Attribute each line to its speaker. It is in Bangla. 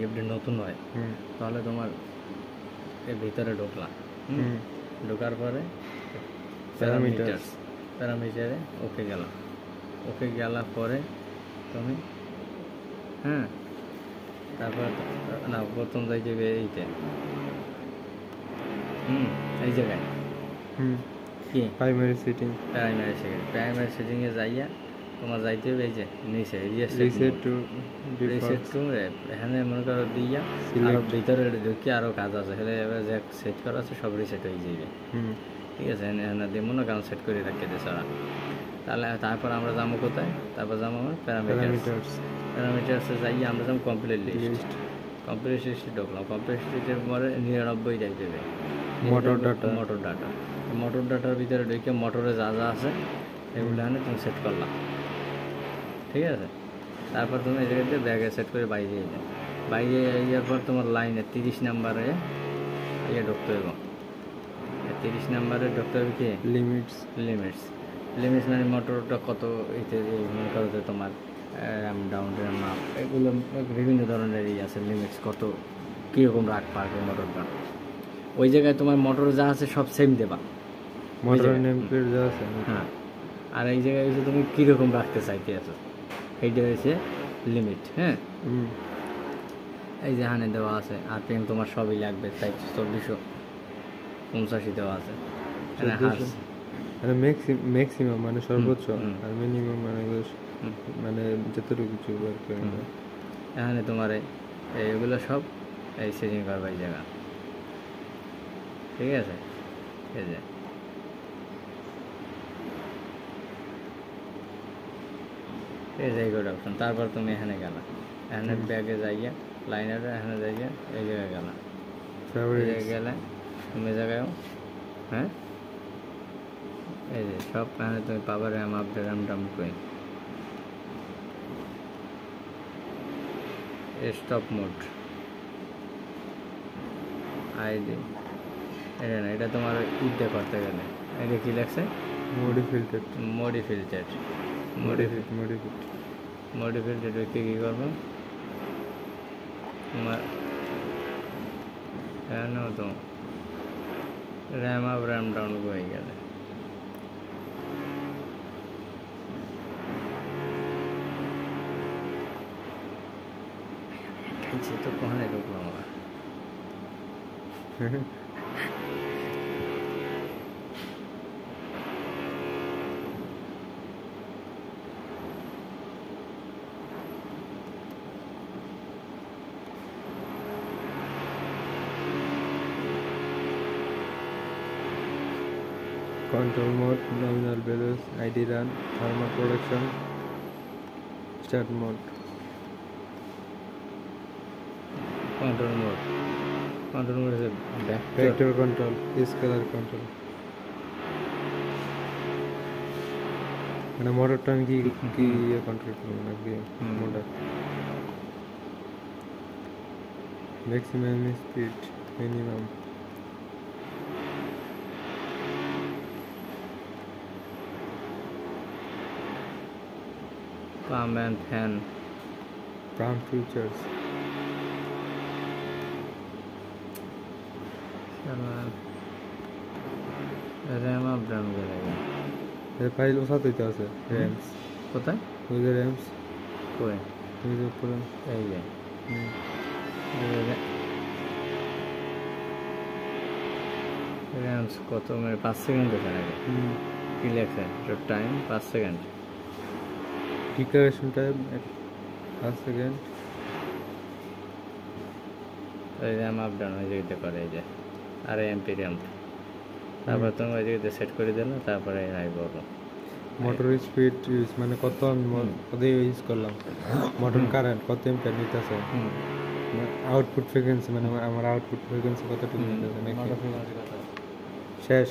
Speaker 1: এফডি নতুন হয় তাহলে তোমার এর ভিতরে ঢুকলাম, ঢোকার পরে প্যারামিটারে ওকে গেলাম, ওকে গেলার পরে তুমি তারপর না প্রথম যাই যাবে এইটা এই জায়গায় কি প্রাইমারি সেটিংয়ে যাইয়া তোমার যাইতে হবে এই যে নিচে রিসেট টু এখানে মনে করো দিয়া আরো ভিতরে ঢুকি আরো কাজ আছে সেটা এবার যে সেট করা আছে সব রিসেট হয়ে যাবে। ঠিক আছে, এখানে দিব না কারণ সেট করে রাখতে দিয়েছে ওরা। তাহলে তারপর আমরা যাবো কোথায়? তারপর যাবো আমরা প্যারামিটার্সে যাই আমরা যাবো কমপ্লিট লিস্টে ঢুকলাম। কমপ্লিট লিস্টের পরে 99 যাই দেবে মোটর ডাটার ভিতরে ঢুকে মোটরে যা যা আছে এগুলো এখানে তুমি সেট করলাম। ঠিক আছে, তারপর তুমি এই জায়গাতে ব্যাগে সেট করে বাইরে যাই, বাইরে যাওয়ার পর তোমার লাইনে 30 নাম্বারে ইয়ে ঢুকতে হবে। 30 নাম্বারে ঢুকতে হবে কি লিমিটস মানে মোটরটা কত এতে মনে করো যে তোমার র্যাম ডাউন র্যাম আপ এগুলো বিভিন্ন ধরনের আছে লিমিটস কত কীরকম রাখ পারবে মোটরটা। ওই জায়গায় তোমার মোটর যা আছে সব সেম দেবা, মোটরের নেম প্লেট যা আছে। হ্যাঁ, আর এই জায়গায় হচ্ছে তুমি কীরকম রাখতে চাইতে আছো এইটা হচ্ছে লিমিট। হ্যাঁ, এই যে এখানে দেওয়া আছে আরপিএম তোমার সবই লাগবে, তাই 1485 দেওয়া আছে।
Speaker 2: ম্যাক্সিমাম মানে সর্বোচ্চ আর মিনিমাম মানে যতটুকু কিছু
Speaker 1: এখানে তোমার এইগুলো সব এই সেটিং করবে এই জায়গা। ঠিক আছে, এই যে এই জায়গাটা অপশন। তারপর তুমি এখানে গেলা, এখানে ব্যাগে যাইয়া লাইনারে এখানে যাইয়া এই জায়গায় গেলা, গেলে তুমি জায়গায়ও এই যে সব এখানে তুমি পাবার র্যাম আপডেট র্যাম ডাউন করে স্টপ মোড আইডি এটা না, এটা তোমার ইতে করতে গেলে এটা কি লাগছে মডিফিল্টেড ব্যক্তি কী করবো তোমার এখানেও তো র্যাম আপ র্যাম ডাউন হয়ে গেলে তো কখনো ঢুকলাম আমরা
Speaker 2: control mode, nominal values, ID run, thermal production, start mode.
Speaker 1: control mode is a
Speaker 2: vector control, scalar control. মানে মোটরটা আমি কি কন্ট্রোল করব নাকি motor maximum speed minimum
Speaker 1: pump and fan
Speaker 2: pump features
Speaker 1: ramp up down করেगा
Speaker 2: এই ফাইল ওসাতে আছে র‍্যামস
Speaker 1: কোথায়
Speaker 2: ওই যে র‍্যামস
Speaker 1: কই
Speaker 2: এই যে পুরো
Speaker 1: এই যে র‍্যামস কত মানে 5 সেকেন্ড দেখায় কি লেখা time 5 second
Speaker 2: declaration time 5 second
Speaker 1: এই র্যাম আপ ডাউন হয়ে যেতে পারে এই যে আর এমপি র্যাম তারপর তুমি ওই জায়গাতে সেট করে দিলে তারপরে আই বলো
Speaker 2: মোটর স্পিড ইউজ মানে কত ইউজ করলাম মোটর কারেন্ট কত এম্পিয়ার নিতেছে আউটপুট ফ্রিকোয়েন্সি মানে আমার আউটপুট ফ্রিকোয়েন্সি কতটুকু নিতেছে শেষ